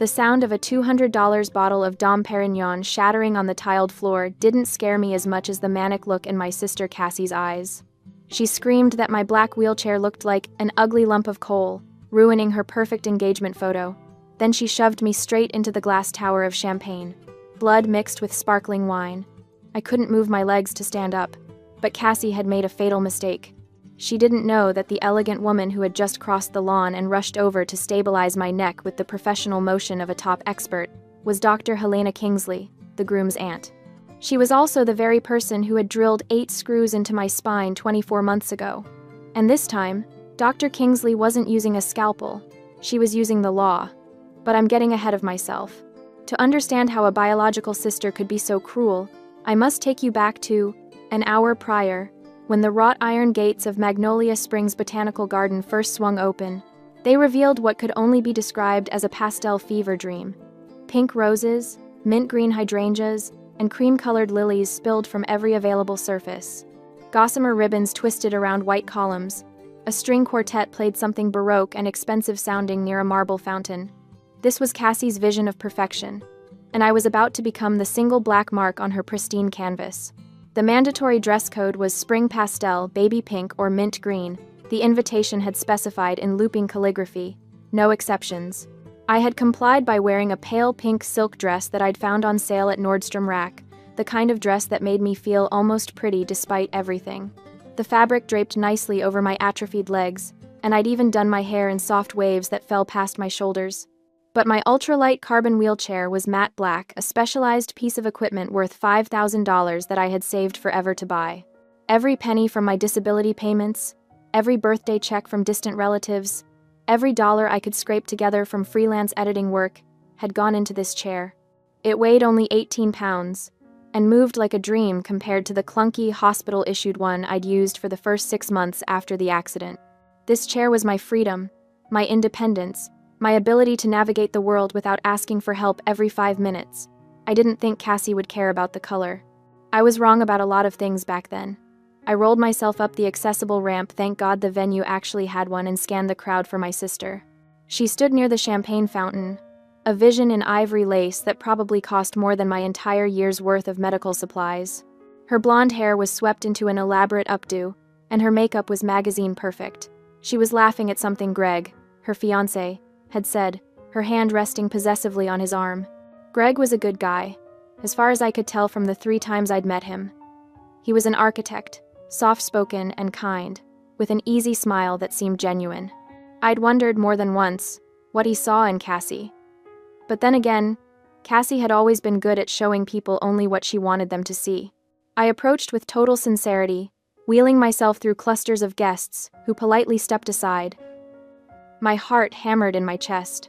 The sound of a $200 bottle of Dom Perignon shattering on the tiled floor didn't scare me as much as the manic look in my sister Cassie's eyes. She screamed that my black wheelchair looked like an ugly lump of coal, ruining her perfect engagement photo. Then she shoved me straight into the glass tower of champagne, blood mixed with sparkling wine. I couldn't move my legs to stand up, but Cassie had made a fatal mistake. She didn't know that the elegant woman who had just crossed the lawn and rushed over to stabilize my neck with the professional motion of a top expert was Dr. Helena Kingsley, the groom's aunt. She was also the very person who had drilled 8 screws into my spine 24 months ago. And this time, Dr. Kingsley wasn't using a scalpel. She was using the law. But I'm getting ahead of myself. To understand how a biological sister could be so cruel, I must take you back to an hour prior, when the wrought iron gates of Magnolia Springs Botanical Garden first swung open. They revealed what could only be described as a pastel fever dream. Pink roses, mint green hydrangeas, and cream-colored lilies spilled from every available surface. Gossamer ribbons twisted around white columns. A string quartet played something baroque and expensive-sounding near a marble fountain. This was Cassie's vision of perfection, and I was about to become the single black mark on her pristine canvas. The mandatory dress code was spring pastel, baby pink, or mint green. The invitation had specified in looping calligraphy, no exceptions. I had complied by wearing a pale pink silk dress that I'd found on sale at Nordstrom Rack, the kind of dress that made me feel almost pretty despite everything. The fabric draped nicely over my atrophied legs, and I'd even done my hair in soft waves that fell past my shoulders. But my ultralight carbon wheelchair was matte black, a specialized piece of equipment worth $5,000 that I had saved forever to buy. Every penny from my disability payments, every birthday check from distant relatives, every dollar I could scrape together from freelance editing work had gone into this chair. It weighed only 18 pounds, and moved like a dream compared to the clunky, hospital-issued one I'd used for the first 6 months after the accident. This chair was my freedom, my independence, my ability to navigate the world without asking for help every 5 minutes. I didn't think Cassie would care about the color. I was wrong about a lot of things back then. I rolled myself up the accessible ramp, thank God the venue actually had one, and scanned the crowd for my sister. She stood near the champagne fountain, a vision in ivory lace that probably cost more than my entire year's worth of medical supplies. Her blonde hair was swept into an elaborate updo, and her makeup was magazine perfect. She was laughing at something Greg, her fiancé, had said, her hand resting possessively on his arm. Greg was a good guy, as far as I could tell from the 3 times I'd met him. He was an architect, soft-spoken and kind, with an easy smile that seemed genuine. I'd wondered more than once what he saw in Cassie. But then again, Cassie had always been good at showing people only what she wanted them to see. I approached with total sincerity, wheeling myself through clusters of guests who politely stepped aside. My heart hammered in my chest.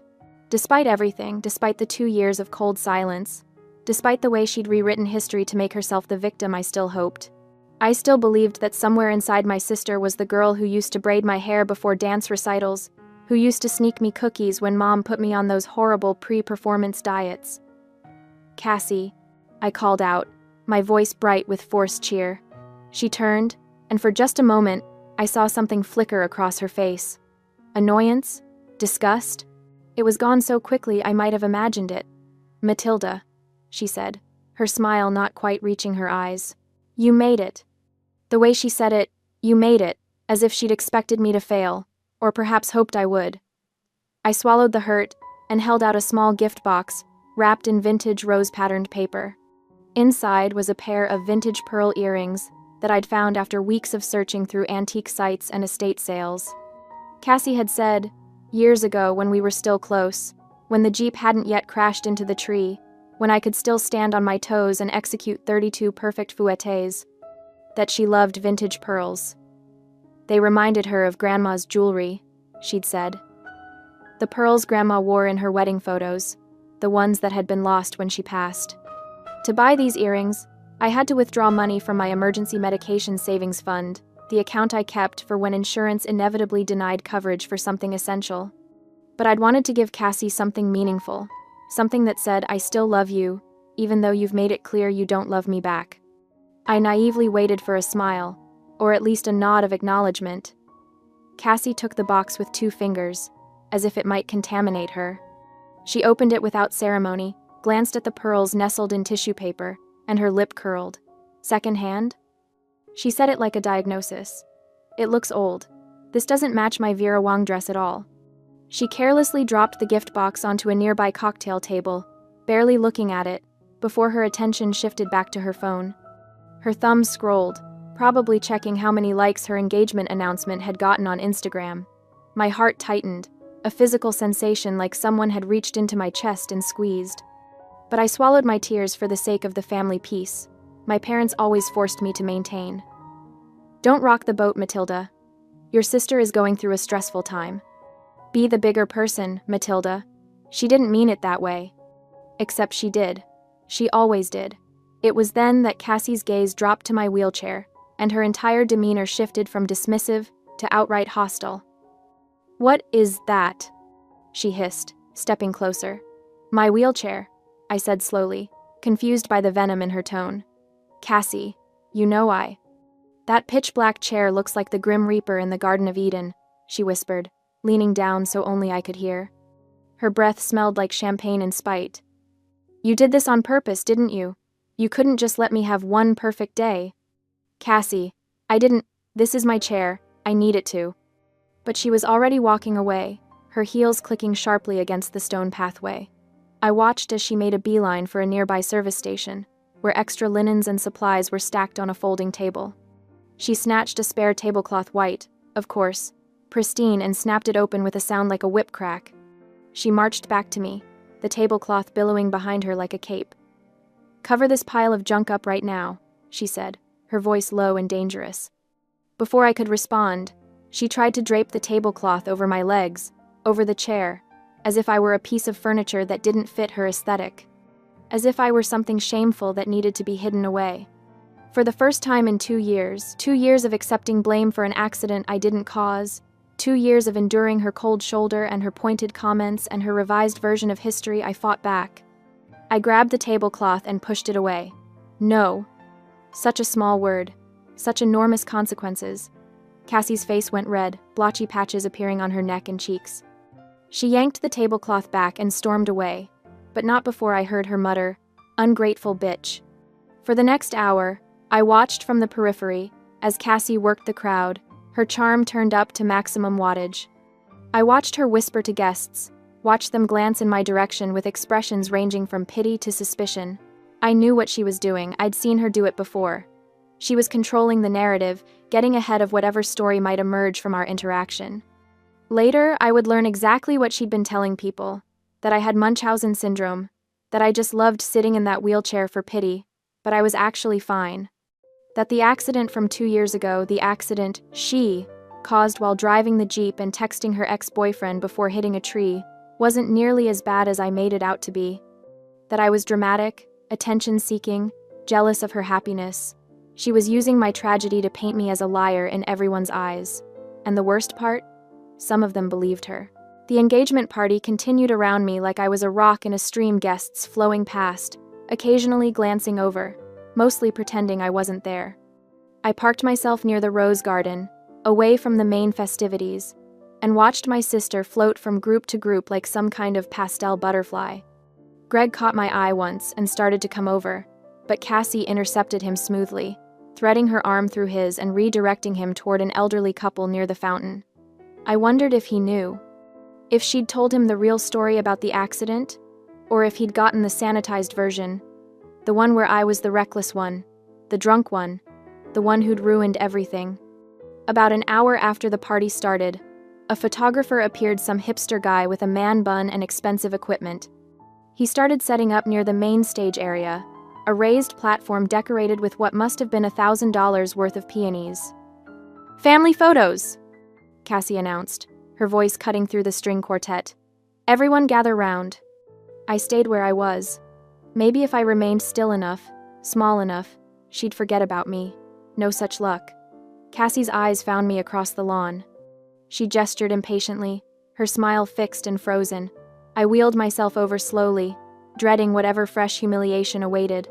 Despite everything, despite the 2 years of cold silence, despite the way she'd rewritten history to make herself the victim I still hoped, I still believed that somewhere inside my sister was the girl who used to braid my hair before dance recitals, who used to sneak me cookies when Mom put me on those horrible pre-performance diets. Cassie, I called out, my voice bright with forced cheer. She turned, and for just a moment, I saw something flicker across her face. Annoyance? Disgust? It was gone so quickly I might have imagined it. "Matilda," she said, her smile not quite reaching her eyes. "You made it." The way she said it, "You made it," as if she'd expected me to fail, or perhaps hoped I would. I swallowed the hurt and held out a small gift box wrapped in vintage rose-patterned paper. Inside was a pair of vintage pearl earrings that I'd found after weeks of searching through antique sites and estate sales. Cassie had said, years ago when we were still close, when the Jeep hadn't yet crashed into the tree, when I could still stand on my toes and execute 32 perfect fouettes, that she loved vintage pearls. They reminded her of Grandma's jewelry, she'd said. The pearls Grandma wore in her wedding photos, the ones that had been lost when she passed. To buy these earrings, I had to withdraw money from my emergency medication savings fund, the account I kept for when insurance inevitably denied coverage for something essential. But I'd wanted to give Cassie something meaningful, something that said, "I still love you, even though you've made it clear you don't love me back." I naively waited for a smile, or at least a nod of acknowledgement. Cassie took the box with 2 fingers, as if it might contaminate her. She opened it without ceremony, glanced at the pearls nestled in tissue paper, and her lip curled. Second hand? She said it like a diagnosis. It looks old. This doesn't match my Vera Wang dress at all. She carelessly dropped the gift box onto a nearby cocktail table, barely looking at it, before her attention shifted back to her phone. Her thumb scrolled, probably checking how many likes her engagement announcement had gotten on Instagram. My heart tightened, a physical sensation like someone had reached into my chest and squeezed. But I swallowed my tears for the sake of the family peace. My parents always forced me to maintain. Don't rock the boat, Matilda. Your sister is going through a stressful time. Be the bigger person, Matilda. She didn't mean it that way. Except she did. She always did. It was then that Cassie's gaze dropped to my wheelchair, and her entire demeanor shifted from dismissive to outright hostile. What is that? She hissed, stepping closer. My wheelchair, I said slowly, confused by the venom in her tone. Cassie, you know I. That pitch-black chair looks like the Grim Reaper in the Garden of Eden, she whispered, leaning down so only I could hear. Her breath smelled like champagne in spite. You did this on purpose, didn't you? You couldn't just let me have one perfect day. Cassie, I didn't. This is my chair. I need it to. But she was already walking away, her heels clicking sharply against the stone pathway. I watched as she made a beeline for a nearby service station, where extra linens and supplies were stacked on a folding table. She snatched a spare tablecloth white, of course, pristine, and snapped it open with a sound like a whip crack. She marched back to me, the tablecloth billowing behind her like a cape. Cover this pile of junk up right now, she said, her voice low and dangerous. Before I could respond, she tried to drape the tablecloth over my legs, over the chair, as if I were a piece of furniture that didn't fit her aesthetic. As if I were something shameful that needed to be hidden away. For the first time in 2 years, 2 years of accepting blame for an accident I didn't cause, 2 years of enduring her cold shoulder and her pointed comments and her revised version of history, I fought back. I grabbed the tablecloth and pushed it away. No. Such a small word. Such enormous consequences. Cassie's face went red, blotchy patches appearing on her neck and cheeks. She yanked the tablecloth back and stormed away, but not before I heard her mutter, "Ungrateful bitch." For the next hour, I watched from the periphery as Cassie worked the crowd, her charm turned up to maximum wattage. I watched her whisper to guests, watched them glance in my direction with expressions ranging from pity to suspicion. I knew what she was doing. I'd seen her do it before. She was controlling the narrative, getting ahead of whatever story might emerge from our interaction. Later, I would learn exactly what she'd been telling people, that I had Munchausen syndrome, that I just loved sitting in that wheelchair for pity, but I was actually fine. That the accident from 2 years ago, the accident she caused while driving the Jeep and texting her ex-boyfriend before hitting a tree, wasn't nearly as bad as I made it out to be. That I was dramatic, attention-seeking, jealous of her happiness. She was using my tragedy to paint me as a liar in everyone's eyes. And the worst part? Some of them believed her. The engagement party continued around me like I was a rock in a stream, guests flowing past, occasionally glancing over, mostly pretending I wasn't there. I parked myself near the rose garden, away from the main festivities, and watched my sister float from group to group like some kind of pastel butterfly. Greg caught my eye once and started to come over, but Cassie intercepted him smoothly, threading her arm through his and redirecting him toward an elderly couple near the fountain. I wondered if he knew. If she'd told him the real story about the accident, or if he'd gotten the sanitized version, the one where I was the reckless one, the drunk one, the one who'd ruined everything. About an hour after the party started, a photographer appeared, some hipster guy with a man bun and expensive equipment. He started setting up near the main stage area, a raised platform decorated with what must have been $1,000 worth of peonies. "Family photos," Cassie announced, her voice cutting through the string quartet. "Everyone gather round." I stayed where I was. Maybe if I remained still enough, small enough, she'd forget about me. No such luck. Cassie's eyes found me across the lawn. She gestured impatiently, her smile fixed and frozen. I wheeled myself over slowly, dreading whatever fresh humiliation awaited.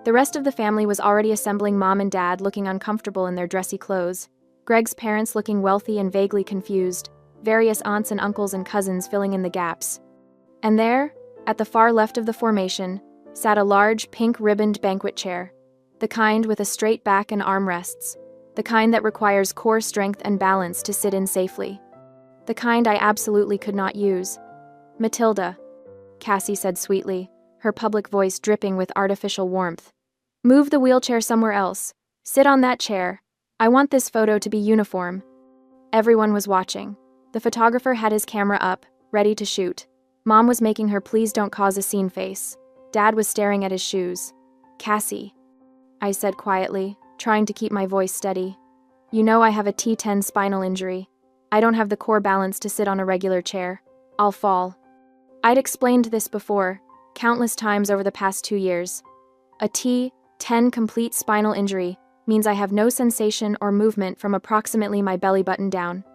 The rest of the family was already assembling, mom and dad looking uncomfortable in their dressy clothes, Greg's parents looking wealthy and vaguely confused, various aunts and uncles and cousins filling in the gaps. And there, at the far left of the formation, sat a large, pink-ribboned banquet chair, the kind with a straight back and armrests, the kind that requires core strength and balance to sit in safely. The kind I absolutely could not use. "Matilda," Cassie said sweetly, her public voice dripping with artificial warmth. "Move the wheelchair somewhere else. Sit on that chair. I want this photo to be uniform." Everyone was watching. The photographer had his camera up, ready to shoot. Mom was making her "please don't cause a scene" face. Dad was staring at his shoes. "Cassie," I said quietly, trying to keep my voice steady. "You know I have a T10 spinal injury. I don't have the core balance to sit on a regular chair. I'll fall." I'd explained this before, countless times over the past 2 years. A T10 complete spinal injury means I have no sensation or movement from approximately my belly button down.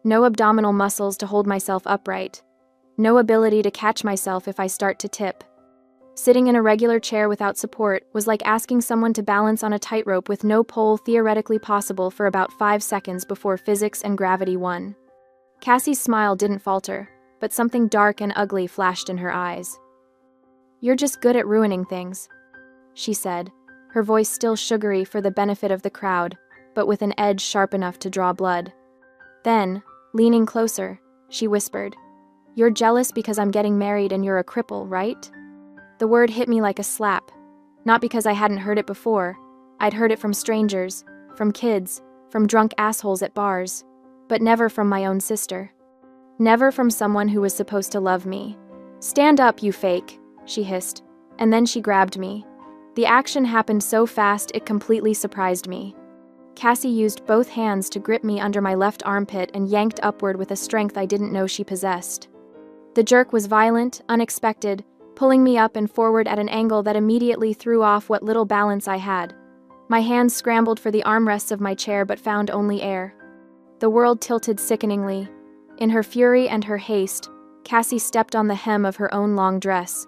No abdominal muscles to hold myself upright. No ability to catch myself if I start to tip. Sitting in a regular chair without support was like asking someone to balance on a tightrope with no pole theoretically possible for about 5 seconds before physics and gravity won. Cassie's smile didn't falter, but something dark and ugly flashed in her eyes. "You're just good at ruining things," she said, her voice still sugary for the benefit of the crowd, but with an edge sharp enough to draw blood. Then, leaning closer, she whispered, "You're jealous because I'm getting married and you're a cripple, right?" The word hit me like a slap, not because I hadn't heard it before. I'd heard it from strangers, from kids, from drunk assholes at bars, but never from my own sister. Never from someone who was supposed to love me. "Stand up, you fake," she hissed, and then she grabbed me. The action happened so fast it completely surprised me. Cassie used both hands to grip me under my left armpit and yanked upward with a strength I didn't know she possessed. The jerk was violent, unexpected, pulling me up and forward at an angle that immediately threw off what little balance I had. My hands scrambled for the armrests of my chair but found only air. The world tilted sickeningly. In her fury and her haste, Cassie stepped on the hem of her own long dress.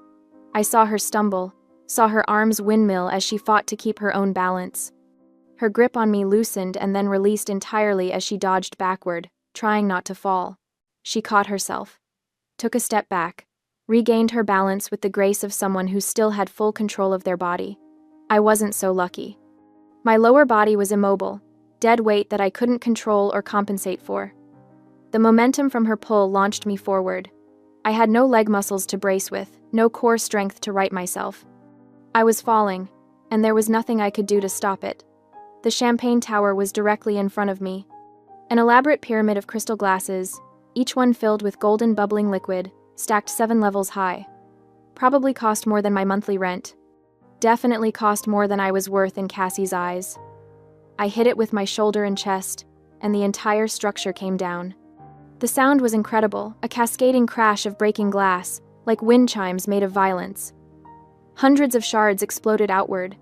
I saw her stumble, saw her arms windmill as she fought to keep her own balance. Her grip on me loosened and then released entirely as she dodged backward, trying not to fall. She caught herself, took a step back, regained her balance with the grace of someone who still had full control of their body. I wasn't so lucky. My lower body was immobile, dead weight that I couldn't control or compensate for. The momentum from her pull launched me forward. I had no leg muscles to brace with, no core strength to right myself. I was falling, and there was nothing I could do to stop it. The champagne tower was directly in front of me. An elaborate pyramid of crystal glasses, each one filled with golden bubbling liquid, stacked 7 levels high. Probably cost more than my monthly rent. Definitely cost more than I was worth in Cassie's eyes. I hit it with my shoulder and chest, and the entire structure came down. The sound was incredible, a cascading crash of breaking glass, like wind chimes made of violence. Hundreds of shards exploded outward.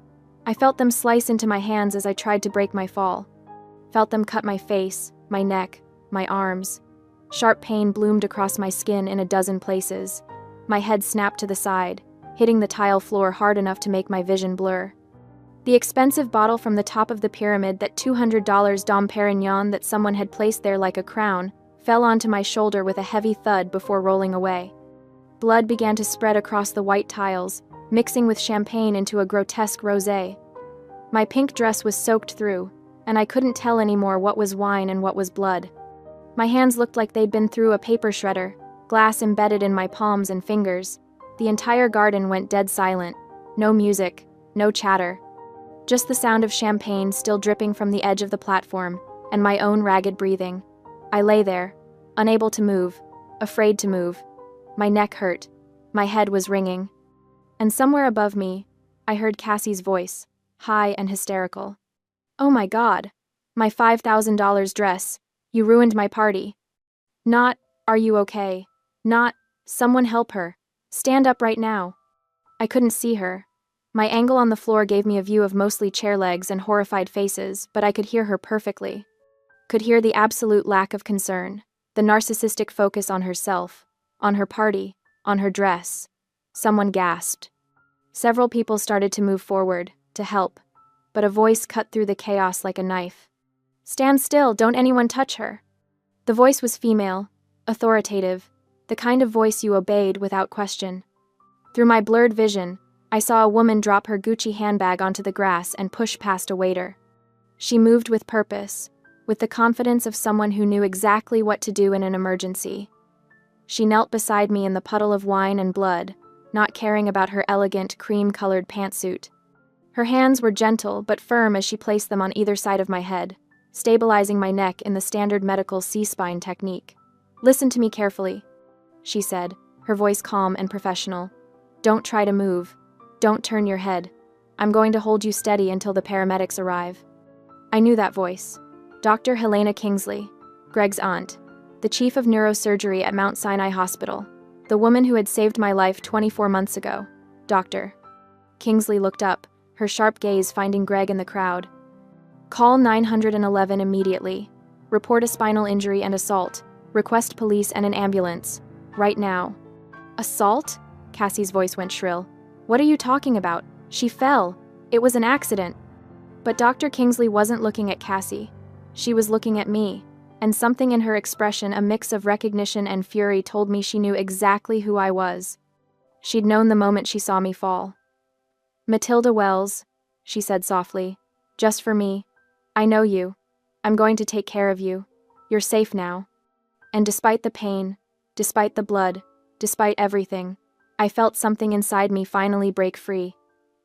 I felt them slice into my hands as I tried to break my fall. Felt them cut my face, my neck, my arms. Sharp pain bloomed across my skin in a dozen places. My head snapped to the side, hitting the tile floor hard enough to make my vision blur. The expensive bottle from the top of the pyramid, that $200 Dom Perignon that someone had placed there like a crown, fell onto my shoulder with a heavy thud before rolling away. Blood began to spread across the white tiles, mixing with champagne into a grotesque rosé. My pink dress was soaked through, and I couldn't tell anymore what was wine and what was blood. My hands looked like they'd been through a paper shredder, glass embedded in my palms and fingers. The entire garden went dead silent. No music, no chatter. Just the sound of champagne still dripping from the edge of the platform, and my own ragged breathing. I lay there, unable to move, afraid to move. My neck hurt. My head was ringing. And somewhere above me, I heard Cassie's voice, high and hysterical. "Oh my God! My $5,000 dress. You ruined my party." Not, "Are you okay?" Not, "Someone help her. Stand up right now." I couldn't see her. My angle on the floor gave me a view of mostly chair legs and horrified faces, but I could hear her perfectly. Could hear the absolute lack of concern, the narcissistic focus on herself, on her party, on her dress. Someone gasped. Several people started to move forward, to help, but a voice cut through the chaos like a knife. "Stand still, don't anyone touch her." The voice was female, authoritative, The kind of voice you obeyed without question. Through my blurred vision, I saw a woman drop her Gucci handbag onto the grass and push past a waiter. She moved with purpose, with the confidence of someone who knew exactly what to do in an emergency. She knelt beside me in the puddle of wine and blood, not caring about her elegant, cream-colored pantsuit. Her hands were gentle but firm as she placed them on either side of my head, stabilizing my neck in the standard medical C-spine technique. "Listen to me carefully," she said, her voice calm and professional. "Don't try to move. Don't turn your head. I'm going to hold you steady until the paramedics arrive." I knew that voice. Dr. Helena Kingsley, Greg's aunt, the chief of neurosurgery at Mount Sinai Hospital, the woman who had saved my life 24 months ago. Dr. Kingsley looked up, her sharp gaze finding Greg in the crowd. "Call 911 immediately. Report a spinal injury and assault. Request police and an ambulance. Right now." "Assault?" Cassie's voice went shrill. "What are you talking about? She fell. It was an accident." But Dr. Kingsley wasn't looking at Cassie. She was looking at me, and something in her expression, a mix of recognition and fury, told me she knew exactly who I was. She'd known the moment she saw me fall. "Matilda Wells," she said softly, "just for me. I know you. I'm going to take care of you. You're safe now." And despite the pain, despite the blood, despite everything, I felt something inside me finally break free.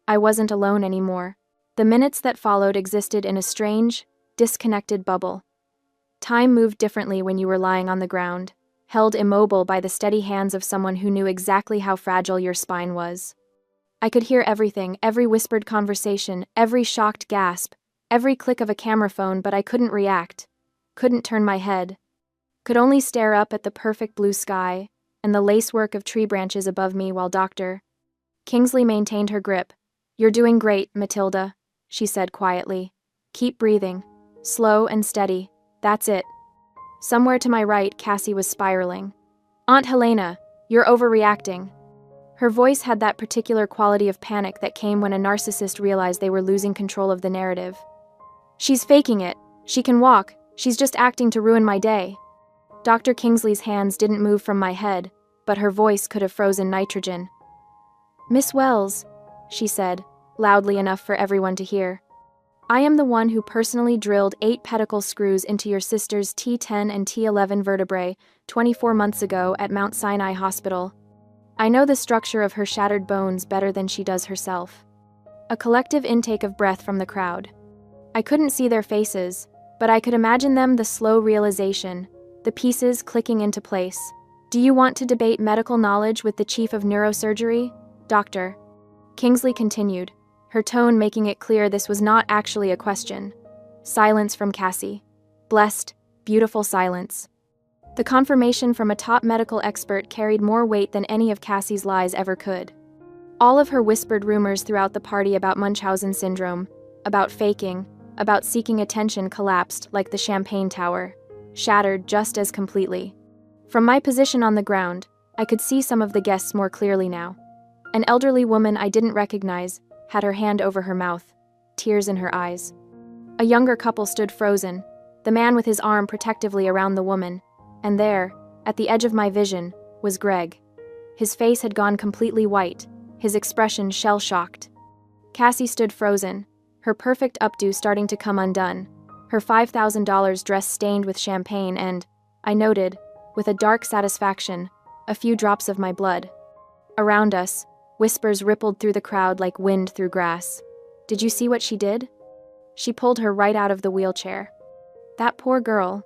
I wasn't alone anymore. The minutes that followed existed in a strange, disconnected bubble. Time moved differently when you were lying on the ground, held immobile by the steady hands of someone who knew exactly how fragile your spine was. I could hear everything, every whispered conversation, every shocked gasp, every click of a camera phone, but I couldn't react, couldn't turn my head, could only stare up at the perfect blue sky and the lacework of tree branches above me while Dr. Kingsley maintained her grip. "You're doing great, Matilda," she said quietly. "Keep breathing. Slow and steady. That's it." Somewhere to my right, Cassie was spiraling. "Aunt Helena, you're overreacting." Her voice had that particular quality of panic that came when a narcissist realized they were losing control of the narrative. "She's faking it. She can walk. She's just acting to ruin my day." Dr. Kingsley's hands didn't move from my head, but her voice could have frozen nitrogen. "Miss Wells," she said, loudly enough for everyone to hear, "I am the one who personally drilled 8 pedicle screws into your sister's T10 and T11 vertebrae 24 months ago at Mount Sinai Hospital. I know the structure of her shattered bones better than she does herself." A collective intake of breath from the crowd. I couldn't see their faces, but I could imagine them, the slow realization, the pieces clicking into place. "Do you want to debate medical knowledge with the chief of neurosurgery, Dr. Kingsley continued, her tone making it clear this was not actually a question. Silence from Cassie. Blessed, beautiful silence. The confirmation from a top medical expert carried more weight than any of Cassie's lies ever could. All of her whispered rumors throughout the party about Munchausen syndrome, about faking, about seeking attention collapsed like the champagne tower, shattered just as completely. From my position on the ground, I could see some of the guests more clearly now. An elderly woman I didn't recognize had her hand over her mouth, tears in her eyes. A younger couple stood frozen, the man with his arm protectively around the woman, and there, at the edge of my vision, was Greg. His face had gone completely white, his expression shell-shocked. Cassie stood frozen, her perfect updo starting to come undone, her $5,000 dress stained with champagne and, I noted, with a dark satisfaction, a few drops of my blood. Around us, whispers rippled through the crowd like wind through grass. "Did you see what she did? She pulled her right out of the wheelchair. That poor girl.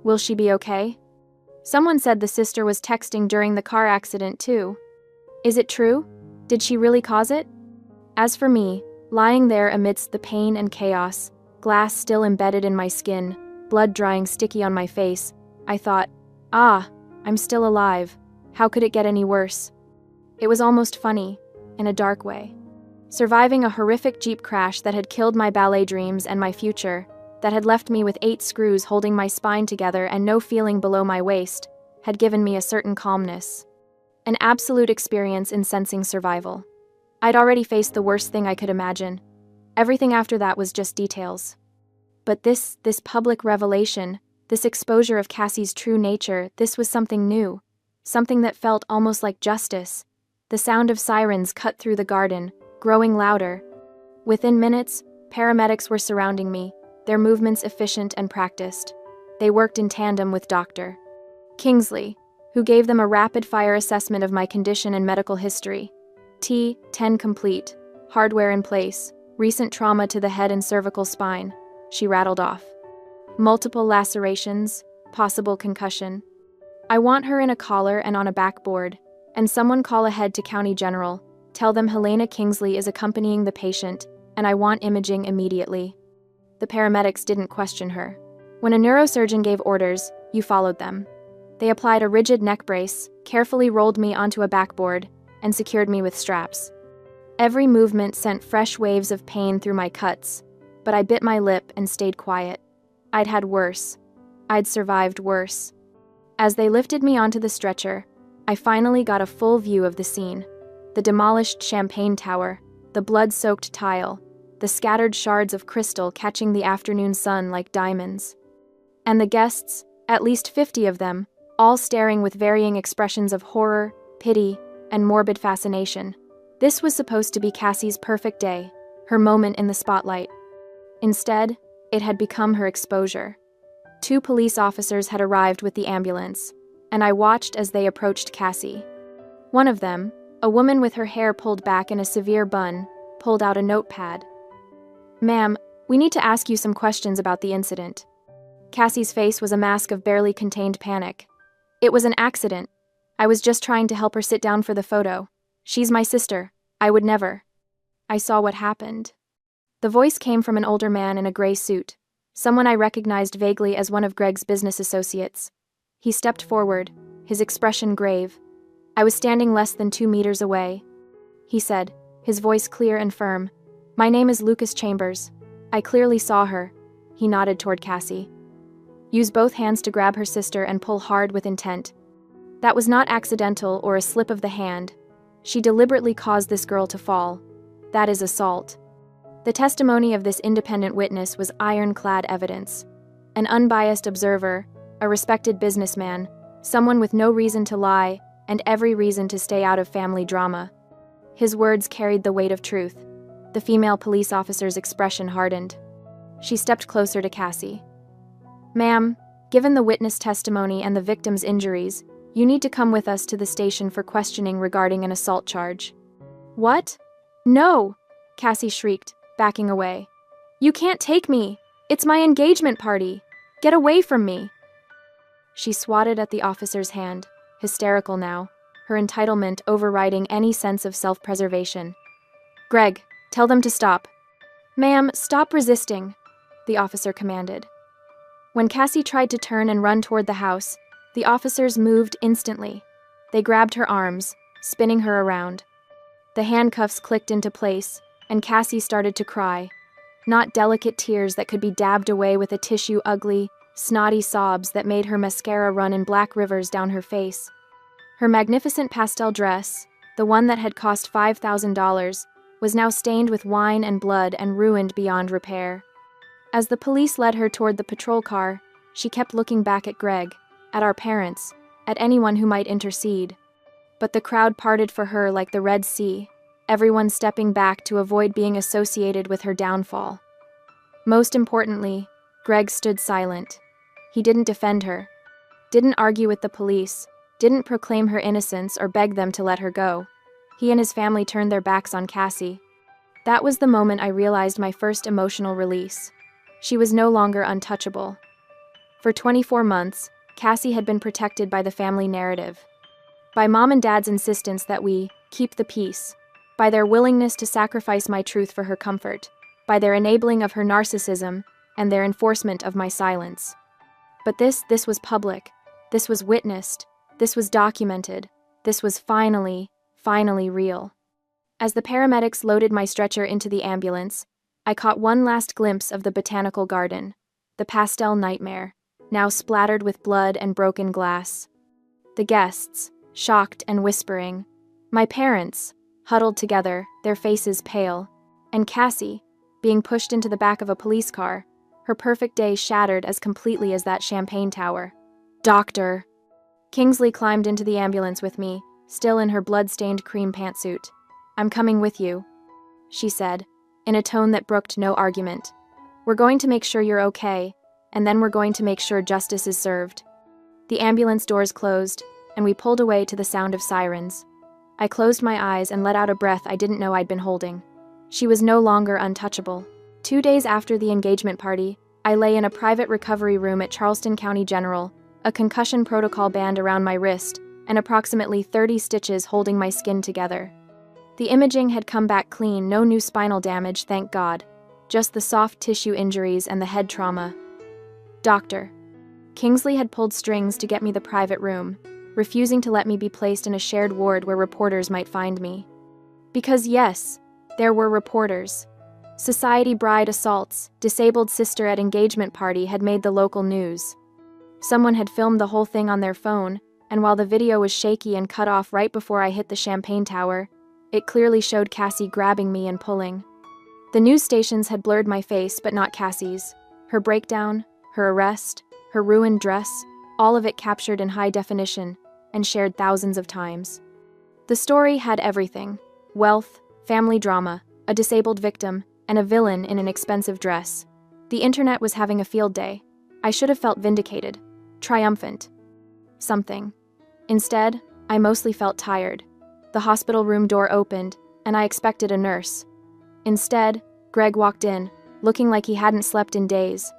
Will she be okay?" Someone said the sister was texting during the car accident too. Is it true? Did she really cause it? As for me, lying there amidst the pain and chaos, glass still embedded in my skin, blood drying sticky on my face, I thought, I'm still alive. How could it get any worse? It was almost funny, in a dark way. Surviving a horrific Jeep crash that had killed my ballet dreams and my future, that had left me with 8 screws holding my spine together and no feeling below my waist, had given me a certain calmness. An absolute experience in sensing survival. I'd already faced the worst thing I could imagine. Everything after that was just details. But this public revelation, this exposure of Cassie's true nature, this was something new. something that felt almost like justice. The sound of sirens cut through the garden, growing louder. Within minutes, paramedics were surrounding me, their movements efficient and practiced. They worked in tandem with Dr. Kingsley, who gave them a rapid-fire assessment of my condition and medical history. T10 complete, hardware in place, recent trauma to the head and cervical spine, she rattled off. Multiple lacerations, possible concussion. I want her in a collar and on a backboard, and someone call ahead to County General. Tell them Helena Kingsley is accompanying the patient, and I want imaging immediately. The paramedics didn't question her. When a neurosurgeon gave orders, you followed them. They applied a rigid neck brace, carefully rolled me onto a backboard, and secured me with straps. Every movement sent fresh waves of pain through my cuts, but I bit my lip and stayed quiet. I'd had worse. I'd survived worse. As they lifted me onto the stretcher, I finally got a full view of the scene. The demolished champagne tower, the blood-soaked tile, the scattered shards of crystal catching the afternoon sun like diamonds. And the guests, at least 50 of them, all staring with varying expressions of horror, pity, and morbid fascination. This was supposed to be Cassie's perfect day, her moment in the spotlight. Instead, it had become her exposure. 2 police officers had arrived with the ambulance, and I watched as they approached Cassie. One of them, a woman with her hair pulled back in a severe bun, pulled out a notepad. "Ma'am, we need to ask you some questions about the incident." Cassie's face was a mask of barely contained panic. "It was an accident. I was just trying to help her sit down for the photo. She's my sister. I would never." I saw what happened. The voice came from an older man in a gray suit, someone I recognized vaguely as one of Greg's business associates. He stepped forward, his expression grave. I was standing less than 2 meters away. He said, his voice clear and firm, "My name is Lucas Chambers. I clearly saw her." He nodded toward Cassie. "Use both hands to grab her sister and pull hard with intent. That was not accidental or a slip of the hand. She deliberately caused this girl to fall. That is assault." The testimony of this independent witness was ironclad evidence. An unbiased observer, a respected businessman, someone with no reason to lie and every reason to stay out of family drama. His words carried the weight of truth. The female police officer's expression hardened. She stepped closer to Cassie. "Ma'am, given the witness testimony and the victim's injuries, you need to come with us to the station for questioning regarding an assault charge." "What? No!" Cassie shrieked, backing away. "You can't take me! It's my engagement party! Get away from me!" She swatted at the officer's hand, hysterical now, her entitlement overriding any sense of self-preservation. "Greg, tell them to stop." "Ma'am, stop resisting," the officer commanded. When Cassie tried to turn and run toward the house, the officers moved instantly. They grabbed her arms, spinning her around. The handcuffs clicked into place, and Cassie started to cry. Not delicate tears that could be dabbed away with a tissue, ugly, snotty sobs that made her mascara run in black rivers down her face. Her magnificent pastel dress, the one that had cost $5,000, was now stained with wine and blood and ruined beyond repair. As the police led her toward the patrol car, she kept looking back at Greg, at our parents, at anyone who might intercede. But the crowd parted for her like the Red Sea, everyone stepping back to avoid being associated with her downfall. Most importantly, Greg stood silent. He didn't defend her, didn't argue with the police, didn't proclaim her innocence or beg them to let her go. He and his family turned their backs on Cassie. That was the moment I realized my first emotional release. She was no longer untouchable. For 24 months, Cassie had been protected by the family narrative. By Mom and Dad's insistence that we keep the peace. By their willingness to sacrifice my truth for her comfort. By their enabling of her narcissism and their enforcement of my silence. But this was public. This was witnessed. This was documented. This was finally real. As the paramedics loaded my stretcher into the ambulance, I caught one last glimpse of the botanical garden, the pastel nightmare, now splattered with blood and broken glass. The guests, shocked and whispering. My parents, huddled together, their faces pale. And Cassie, being pushed into the back of a police car, her perfect day shattered as completely as that champagne tower. "Doctor!" Kingsley climbed into the ambulance with me, still in her blood-stained cream pantsuit. "I'm coming with you," she said, in a tone that brooked no argument. "We're going to make sure you're okay, and then we're going to make sure justice is served." The ambulance doors closed, and we pulled away to the sound of sirens. I closed my eyes and let out a breath I didn't know I'd been holding. She was no longer untouchable. 2 days after the engagement party, I lay in a private recovery room at Charleston County General, a concussion protocol band around my wrist, and approximately 30 stitches holding my skin together. The imaging had come back clean, no new spinal damage, thank God. Just the soft tissue injuries and the head trauma. Doctor. Kingsley had pulled strings to get me the private room, refusing to let me be placed in a shared ward where reporters might find me. Because yes, there were reporters. Society bride assaults, disabled sister at engagement party had made the local news. Someone had filmed the whole thing on their phone, and while the video was shaky and cut off right before I hit the champagne tower, it clearly showed Cassie grabbing me and pulling. The news stations had blurred my face, but not Cassie's. Her breakdown, her arrest, her ruined dress, all of it captured in high definition and shared thousands of times. The story had everything: wealth, family drama, a disabled victim, and a villain in an expensive dress. The internet was having a field day. I should have felt vindicated, triumphant. Something. Instead, I mostly felt tired. The hospital room door opened, and I expected a nurse. Instead, Greg walked in, looking like he hadn't slept in days.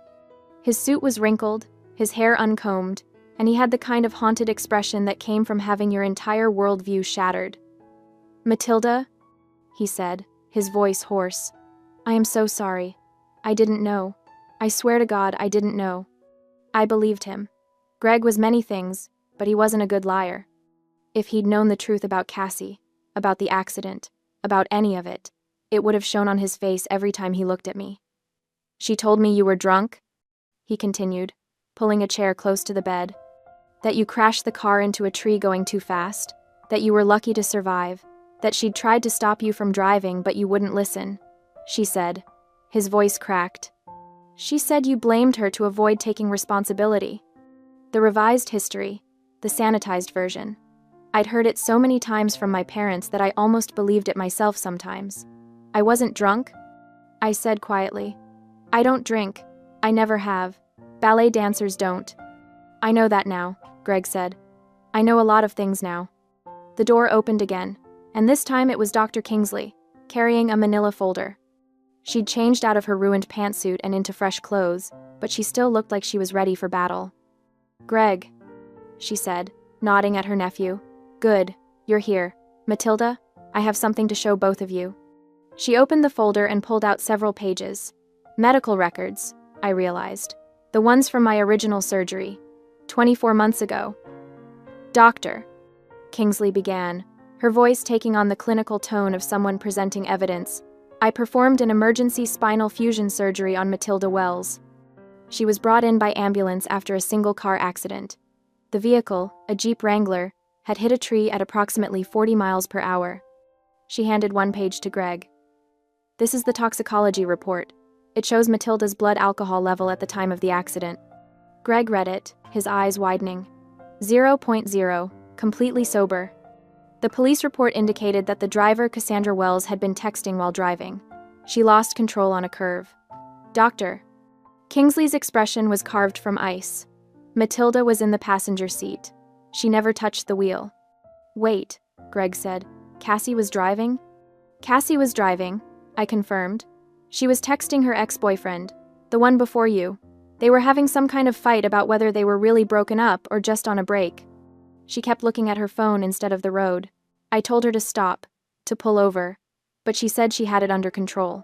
His suit was wrinkled, his hair uncombed, and he had the kind of haunted expression that came from having your entire worldview shattered. "Matilda," he said, his voice hoarse. "I am so sorry. I didn't know. I swear to God I didn't know." I believed him. Greg was many things, but he wasn't a good liar. If he'd known the truth about Cassie, about the accident, about any of it, it would have shown on his face every time he looked at me. "She told me you were drunk," he continued, pulling a chair close to the bed. "That you crashed the car into a tree going too fast, that you were lucky to survive, that she'd tried to stop you from driving but you wouldn't listen," she said. His voice cracked. "She said you blamed her to avoid taking responsibility." The revised history, the sanitized version. I'd heard it so many times from my parents that I almost believed it myself sometimes. "I wasn't drunk," I said quietly. "I don't drink. I never have. Ballet dancers don't." "I know that now," Greg said. "I know a lot of things now." The door opened again, and this time it was Dr. Kingsley, carrying a manila folder. She'd changed out of her ruined pantsuit and into fresh clothes, but she still looked like she was ready for battle. "Greg," she said, nodding at her nephew. "Good, you're here. Matilda, I have something to show both of you." She opened the folder and pulled out several pages. Medical records, I realized. The ones from my original surgery, 24 months ago. "Doctor," Kingsley began, her voice taking on the clinical tone of someone presenting evidence, "I performed an emergency spinal fusion surgery on Matilda Wells. She was brought in by ambulance after a single-car accident. The vehicle, a Jeep Wrangler, had hit a tree at approximately 40 miles per hour." She handed one page to Greg. "This is the toxicology report. It shows Matilda's blood alcohol level at the time of the accident." Greg read it, his eyes widening. 0.0, completely sober. The police report indicated that the driver, Cassandra Wells, had been texting while driving. She lost control on a curve. "Doctor." Kingsley's expression was carved from ice. Matilda was in the passenger seat. She never touched the wheel. "Wait," Greg said. "Cassie was driving?" "Cassie was driving," I confirmed. "She was texting her ex-boyfriend, the one before you. They were having some kind of fight about whether they were really broken up or just on a break. She kept looking at her phone instead of the road. I told her to stop, to pull over, but she said she had it under control."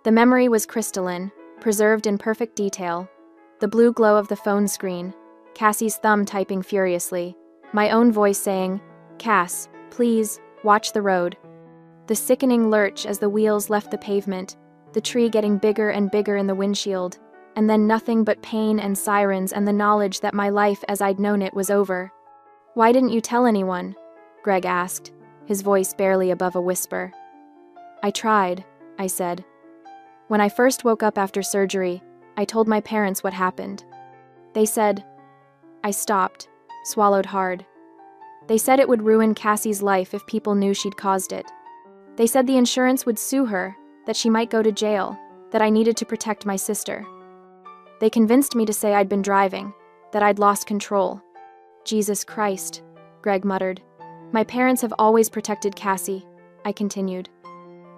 The memory was crystalline, preserved in perfect detail. The blue glow of the phone screen, Cassie's thumb typing furiously, my own voice saying, "Cass, please, watch the road." The sickening lurch as the wheels left the pavement, the tree getting bigger and bigger in the windshield, and then nothing but pain and sirens and the knowledge that my life as I'd known it was over. "Why didn't you tell anyone?" Greg asked, his voice barely above a whisper. "I tried," I said. "When I first woke up after surgery, I told my parents what happened. They said..." I stopped, swallowed hard. They said it would ruin Cassie's life if people knew she'd caused it. They said the insurance would sue her, that she might go to jail, that I needed to protect my sister. They convinced me to say I'd been driving, that I'd lost control. Jesus Christ, Greg muttered. My parents have always protected Cassie, I continued.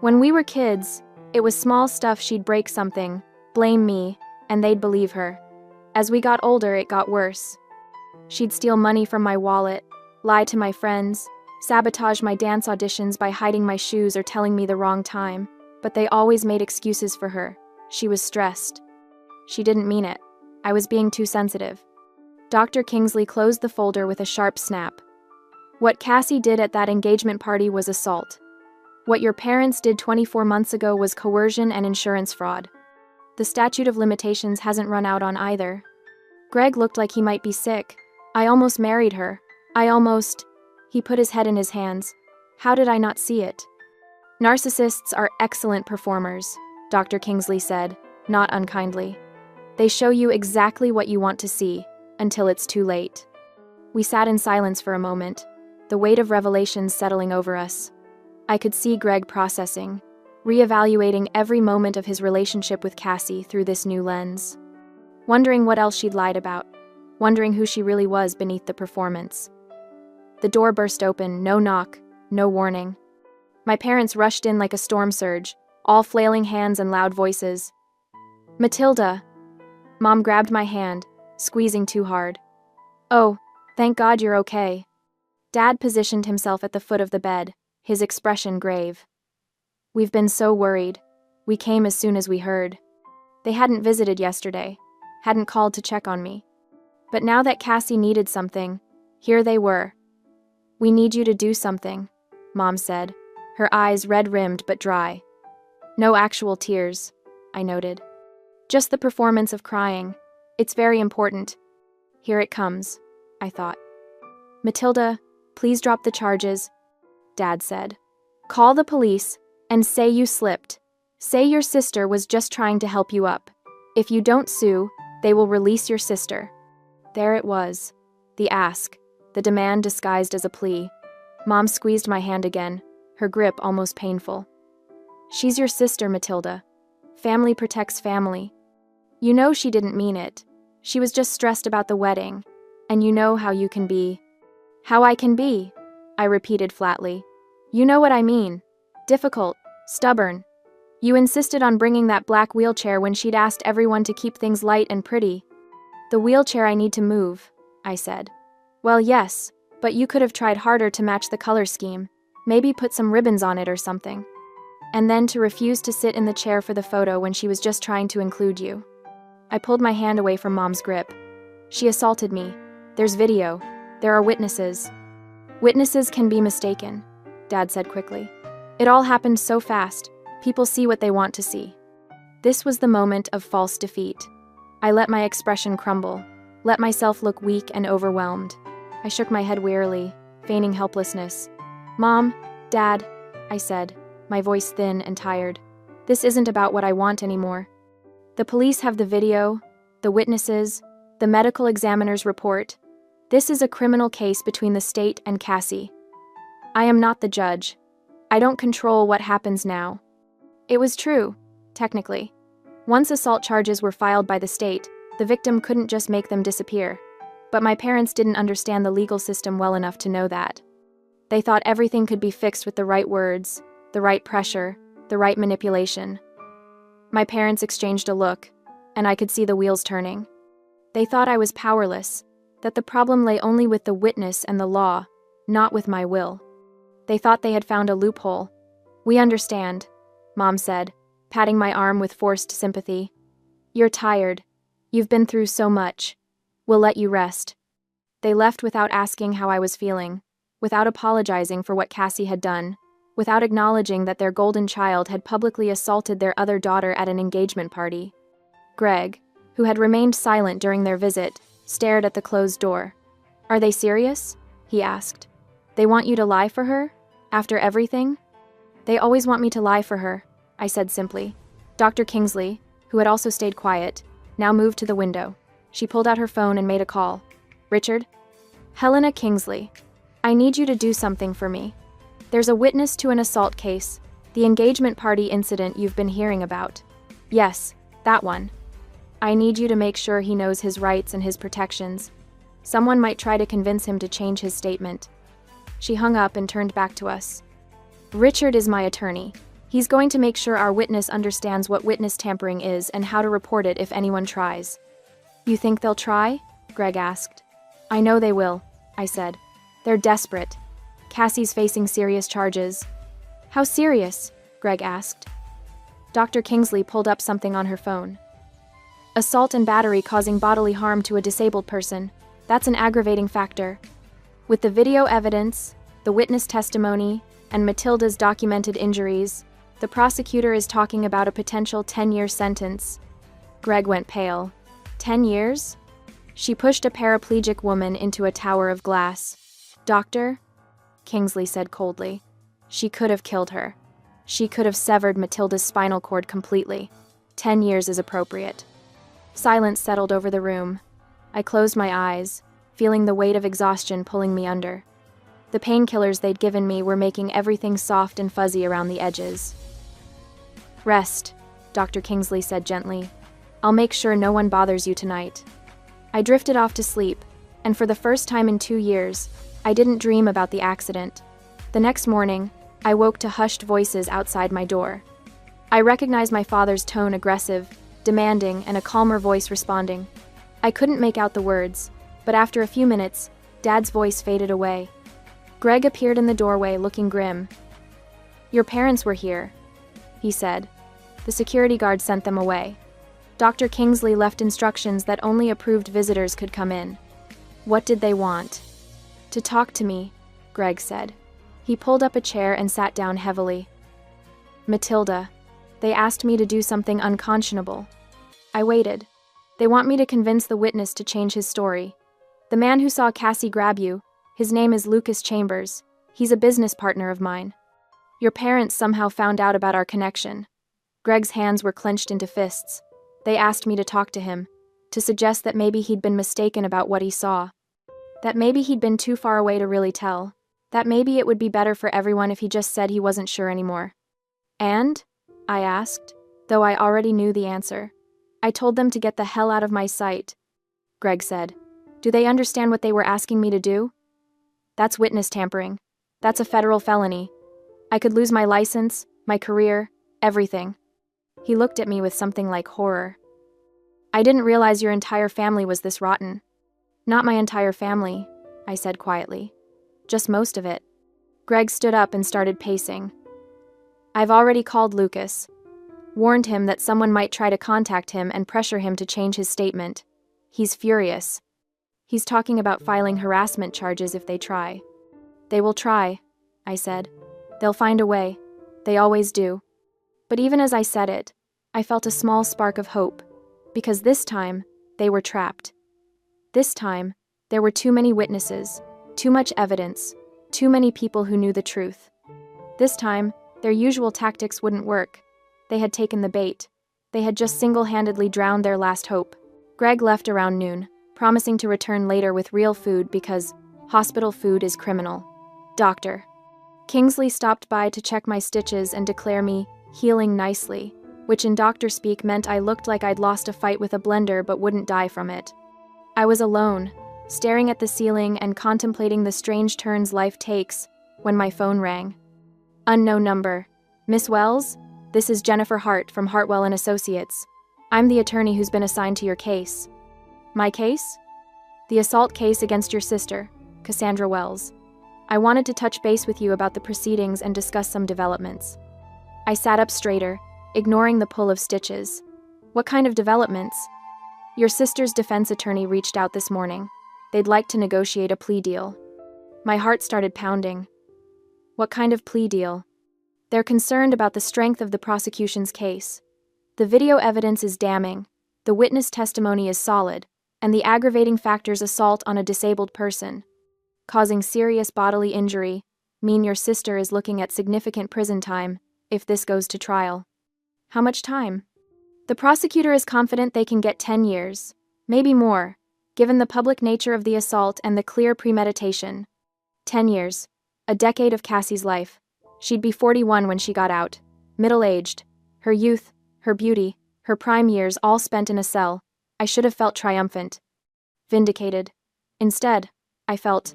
When we were kids, it was small stuff. She'd break something, blame me, and they'd believe her. As we got older, it got worse. She'd steal money from my wallet, lie to my friends, sabotage my dance auditions by hiding my shoes or telling me the wrong time, but they always made excuses for her. She was stressed. She didn't mean it. I was being too sensitive. Dr. Kingsley closed the folder with a sharp snap. What Cassie did at that engagement party was assault. What your parents did 24 months ago was coercion and insurance fraud. The statute of limitations hasn't run out on either. Greg looked like he might be sick. I almost married her. He put his head in his hands. How did I not see it? Narcissists are excellent performers, Dr. Kingsley said, not unkindly. They show you exactly what you want to see, until it's too late. We sat in silence for a moment, the weight of revelations settling over us. I could see Greg processing, reevaluating every moment of his relationship with Cassie through this new lens. Wondering what else she'd lied about, wondering who she really was beneath the performance. The door burst open, no knock, no warning. My parents rushed in like a storm surge, all flailing hands and loud voices. Matilda! Mom grabbed my hand, squeezing too hard. Oh, thank God you're okay. Dad positioned himself at the foot of the bed, his expression grave. We've been so worried. We came as soon as we heard. They hadn't visited yesterday, hadn't called to check on me. But now that Cassie needed something, here they were. We need you to do something, Mom said, her eyes red-rimmed but dry. No actual tears, I noted. Just the performance of crying. It's very important. Here it comes, I thought. Matilda, please drop the charges, Dad said. Call the police and say you slipped. Say your sister was just trying to help you up. If you don't sue, they will release your sister. There it was. The ask. The demand disguised as a plea. Mom squeezed my hand again, her grip almost painful. She's your sister, Matilda. Family protects family. You know she didn't mean it. She was just stressed about the wedding. And you know how you can be. How I can be, I repeated flatly. You know what I mean. Difficult, stubborn. You insisted on bringing that black wheelchair when she'd asked everyone to keep things light and pretty. The wheelchair I need to move, I said. Well, yes, but you could have tried harder to match the color scheme. Maybe put some ribbons on it or something. And then to refuse to sit in the chair for the photo when she was just trying to include you. I pulled my hand away from Mom's grip. She assaulted me. There's video. There are witnesses. Witnesses can be mistaken, Dad said quickly. It all happened so fast. People see what they want to see. This was the moment of false defeat. I let my expression crumble, let myself look weak and overwhelmed. I shook my head wearily, feigning helplessness. Mom, Dad, I said, my voice thin and tired. This isn't about what I want anymore. The police have the video, the witnesses, the medical examiner's report. This is a criminal case between the state and Cassie. I am not the judge. I don't control what happens now. It was true, technically. Once assault charges were filed by the state, the victim couldn't just make them disappear. But my parents didn't understand the legal system well enough to know that. They thought everything could be fixed with the right words, the right pressure, the right manipulation. My parents exchanged a look, and I could see the wheels turning. They thought I was powerless, that the problem lay only with the witness and the law, not with my will. They thought they had found a loophole. We understand, Mom said, patting my arm with forced sympathy. You're tired. You've been through so much. We'll let you rest. They left without asking how I was feeling, without apologizing for what Cassie had done, without acknowledging that their golden child had publicly assaulted their other daughter at an engagement party. Greg, who had remained silent during their visit, stared at the closed door. Are they serious? He asked. They want you to lie for her? After everything? They always want me to lie for her, I said simply. Dr. Kingsley, who had also stayed quiet, now moved to the window. She pulled out her phone and made a call. Richard? Helena Kingsley, I need you to do something for me. There's a witness to an assault case, the engagement party incident you've been hearing about. Yes, that one. I need you to make sure he knows his rights and his protections. Someone might try to convince him to change his statement. She hung up and turned back to us. Richard is my attorney. He's going to make sure our witness understands what witness tampering is and how to report it if anyone tries. You think they'll try? Greg asked. I know they will, I said. They're desperate. Cassie's facing serious charges. How serious? Greg asked. Dr. Kingsley pulled up something on her phone. Assault and battery causing bodily harm to a disabled person. That's an aggravating factor. With the video evidence, the witness testimony, and Matilda's documented injuries, the prosecutor is talking about a potential 10-year sentence. Greg went pale. 10 years? She pushed a paraplegic woman into a tower of glass. Doctor? Kingsley said coldly. She could have killed her. She could have severed Matilda's spinal cord completely. 10 years is appropriate. Silence settled over the room. I closed my eyes, feeling the weight of exhaustion pulling me under. The painkillers they'd given me were making everything soft and fuzzy around the edges. Rest, Dr. Kingsley said gently. I'll make sure no one bothers you tonight. I drifted off to sleep, and for the first time in 2 years, I didn't dream about the accident. The next morning, I woke to hushed voices outside my door. I recognized my father's tone, aggressive, demanding, and a calmer voice responding. I couldn't make out the words, but after a few minutes, Dad's voice faded away. Greg appeared in the doorway, looking grim. Your parents were here, he said. The security guard sent them away. Dr. Kingsley left instructions that only approved visitors could come in. What did they want? To talk to me, Greg said. He pulled up a chair and sat down heavily. Matilda, they asked me to do something unconscionable. I waited. They want me to convince the witness to change his story. The man who saw Cassie grab you, his name is Lucas Chambers. He's a business partner of mine. Your parents somehow found out about our connection. Greg's hands were clenched into fists. They asked me to talk to him, to suggest that maybe he'd been mistaken about what he saw. That maybe he'd been too far away to really tell. That maybe it would be better for everyone if he just said he wasn't sure anymore. And? I asked, though I already knew the answer. I told them to get the hell out of my sight. Greg said. Do they understand what they were asking me to do? That's witness tampering. That's a federal felony. I could lose my license, my career, everything. He looked at me with something like horror. I didn't realize your entire family was this rotten. Not my entire family, I said quietly. Just most of it. Greg stood up and started pacing. I've already called Lucas. Warned him that someone might try to contact him and pressure him to change his statement. He's furious. He's talking about filing harassment charges if they try. They will try, I said. They'll find a way. They always do. But even as I said it, I felt a small spark of hope, because this time, they were trapped. This time, there were too many witnesses, too much evidence, too many people who knew the truth. This time, their usual tactics wouldn't work. They had taken the bait. They had just single-handedly drowned their last hope. Greg left around noon, promising to return later with real food because hospital food is criminal. Doctor. Kingsley stopped by to check my stitches and declare me healing nicely, which in doctor speak meant I looked like I'd lost a fight with a blender but wouldn't die from it. I was alone, staring at the ceiling and contemplating the strange turns life takes, when my phone rang. Unknown number. Miss Wells? This is Jennifer Hart from Hartwell and Associates. I'm the attorney who's been assigned to your case. My case? The assault case against your sister, Cassandra Wells. I wanted to touch base with you about the proceedings and discuss some developments. I sat up straighter, ignoring the pull of stitches. What kind of developments? Your sister's defense attorney reached out this morning. They'd like to negotiate a plea deal. My heart started pounding. What kind of plea deal? They're concerned about the strength of the prosecution's case. The video evidence is damning, the witness testimony is solid, and the aggravating factors assault on a disabled person, causing serious bodily injury, mean your sister is looking at significant prison time if this goes to trial. How much time? The prosecutor is confident they can get 10 years, maybe more, given the public nature of the assault and the clear premeditation. 10 years. A decade of Cassie's life. She'd be 41 when she got out. Middle-aged. Her youth, her beauty, her prime years all spent in a cell. I should have felt triumphant. Vindicated. Instead, I felt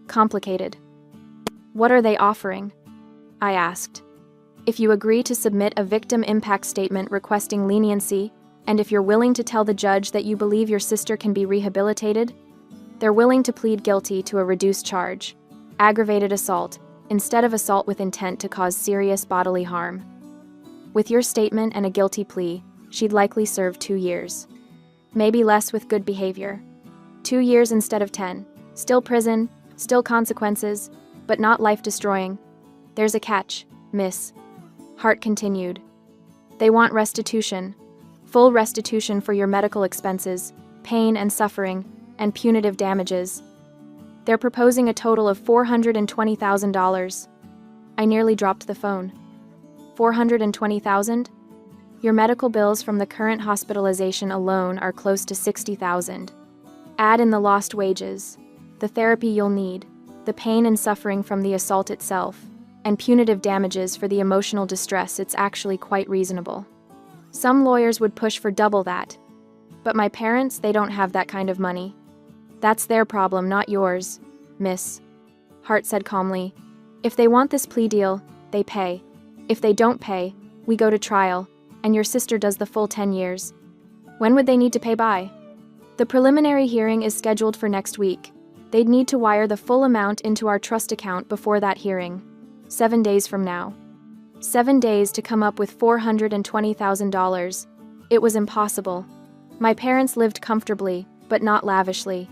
complicated. What are they offering? I asked. If you agree to submit a victim impact statement requesting leniency, and if you're willing to tell the judge that you believe your sister can be rehabilitated, they're willing to plead guilty to a reduced charge, aggravated assault, instead of assault with intent to cause serious bodily harm. With your statement and a guilty plea, she'd likely serve 2 years. Maybe less with good behavior. 2 years instead of 10. Still prison, still consequences, but not life-destroying. There's a catch, miss. Hart continued. They want restitution. Full restitution for your medical expenses, pain and suffering, and punitive damages. They're proposing a total of $420,000. I nearly dropped the phone. $420,000? Your medical bills from the current hospitalization alone are close to $60,000. Add in the lost wages, the therapy you'll need, the pain and suffering from the assault itself, and punitive damages for the emotional distress. It's actually quite reasonable. Some lawyers would push for double that. But my parents, they don't have that kind of money. That's their problem, not yours, miss. Hart said calmly. If they want this plea deal, they pay. If they don't pay, we go to trial, and your sister does the full 10 years. When would they need to pay by? The preliminary hearing is scheduled for next week. They'd need to wire the full amount into our trust account before that hearing. 7 days from now. 7 days to come up with $420,000. It was impossible. My parents lived comfortably, but not lavishly.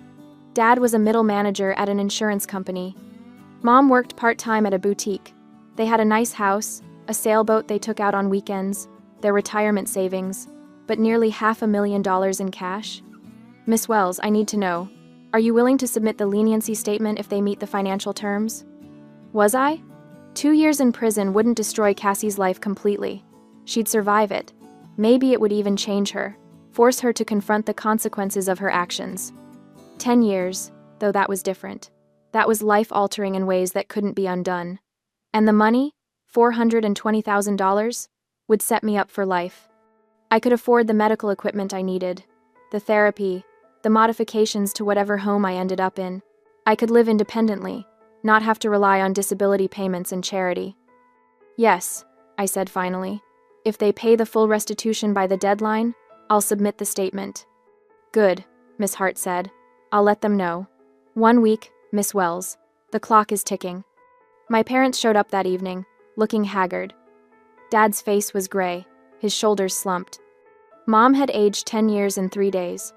Dad was a middle manager at an insurance company. Mom worked part-time at a boutique. They had a nice house, a sailboat they took out on weekends, their retirement savings, but nearly $500,000 in cash. Miss Wells, I need to know. Are you willing to submit the leniency statement if they meet the financial terms? Was I? 2 years in prison wouldn't destroy Cassie's life completely. She'd survive it. Maybe it would even change her, force her to confront the consequences of her actions. 10 years, though, that was different. That was life-altering in ways that couldn't be undone. And the money, $420,000, would set me up for life. I could afford the medical equipment I needed, the therapy, the modifications to whatever home I ended up in. I could live independently, not have to rely on disability payments and charity. Yes, I said finally. If they pay the full restitution by the deadline, I'll submit the statement. Good, Miss Hart said. I'll let them know. 1 week, Miss Wells. The clock is ticking. My parents showed up that evening, looking haggard. Dad's face was gray, his shoulders slumped. Mom had aged 10 years in 3 days.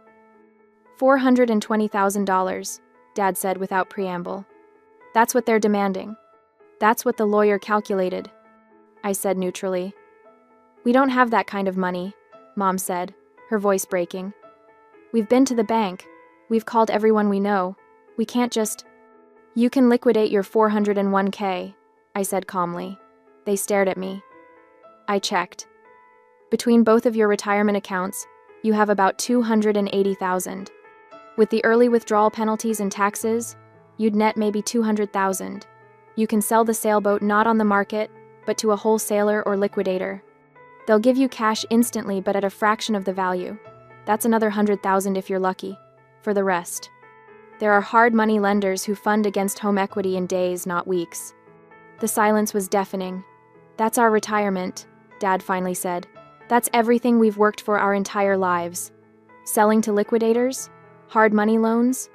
$420,000, Dad said without preamble. That's what they're demanding. That's what the lawyer calculated, I said neutrally. We don't have that kind of money, Mom said, her voice breaking. We've been to the bank. We've called everyone we know. We can't just... You can liquidate your $401k, I said calmly. They stared at me. I checked. Between both of your retirement accounts, you have about $280,000. With the early withdrawal penalties and taxes, you'd net maybe $200,000. You can sell the sailboat not on the market, but to a wholesaler or liquidator. They'll give you cash instantly, but at a fraction of the value. That's another $100,000 if you're lucky. For the rest. There are hard money lenders who fund against home equity in days, not weeks. The silence was deafening. That's our retirement, Dad finally said. That's everything we've worked for our entire lives. Selling to liquidators? Hard money loans?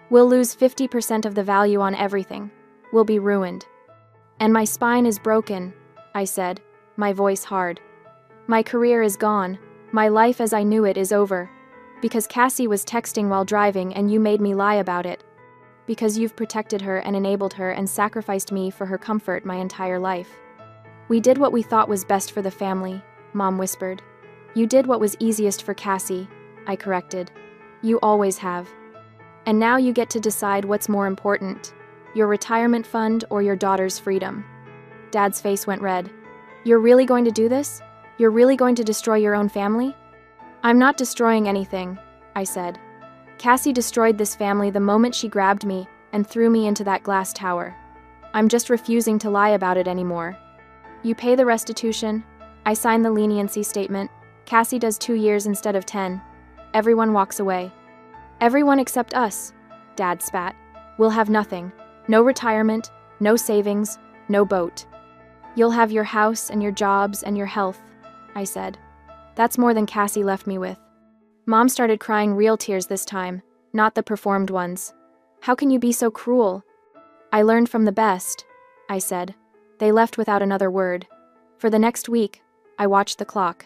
We'll lose 50% of the value on everything. We'll be ruined. And my spine is broken, I said, my voice hard. My career is gone. My life as I knew it is over. Because Cassie was texting while driving and you made me lie about it. Because you've protected her and enabled her and sacrificed me for her comfort my entire life. We did what we thought was best for the family, Mom whispered. You did what was easiest for Cassie, I corrected. You always have. And now you get to decide what's more important, your retirement fund or your daughter's freedom. Dad's face went red. You're really going to do this? You're really going to destroy your own family? I'm not destroying anything, I said. Cassie destroyed this family the moment she grabbed me and threw me into that glass tower. I'm just refusing to lie about it anymore. You pay the restitution. I sign the leniency statement. Cassie does 2 years instead of 10. Everyone walks away. Everyone except us, Dad spat. We'll have nothing. No retirement, no savings, no boat. You'll have your house and your jobs and your health, I said. That's more than Cassie left me with. Mom started crying real tears this time, not the performed ones. How can you be so cruel? I learned from the best, I said. They left without another word. For the next week, I watched the clock.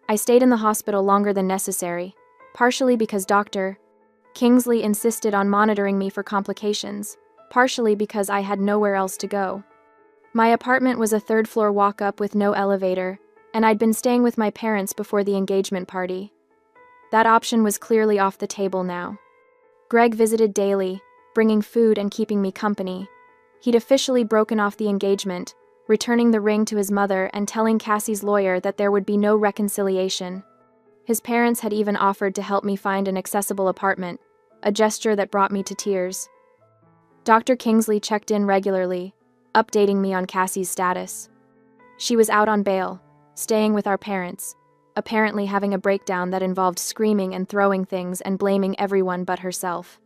I stayed in the hospital longer than necessary, partially because Dr. Kingsley insisted on monitoring me for complications, partially because I had nowhere else to go. My apartment was a third-floor walk-up with no elevator, and I'd been staying with my parents before the engagement party. That option was clearly off the table now. Greg visited daily, bringing food and keeping me company. He'd officially broken off the engagement, returning the ring to his mother and telling Cassie's lawyer that there would be no reconciliation. His parents had even offered to help me find an accessible apartment, a gesture that brought me to tears. Dr. Kingsley checked in regularly, updating me on Cassie's status. She was out on bail, staying with our parents, apparently having a breakdown that involved screaming and throwing things and blaming everyone but herself.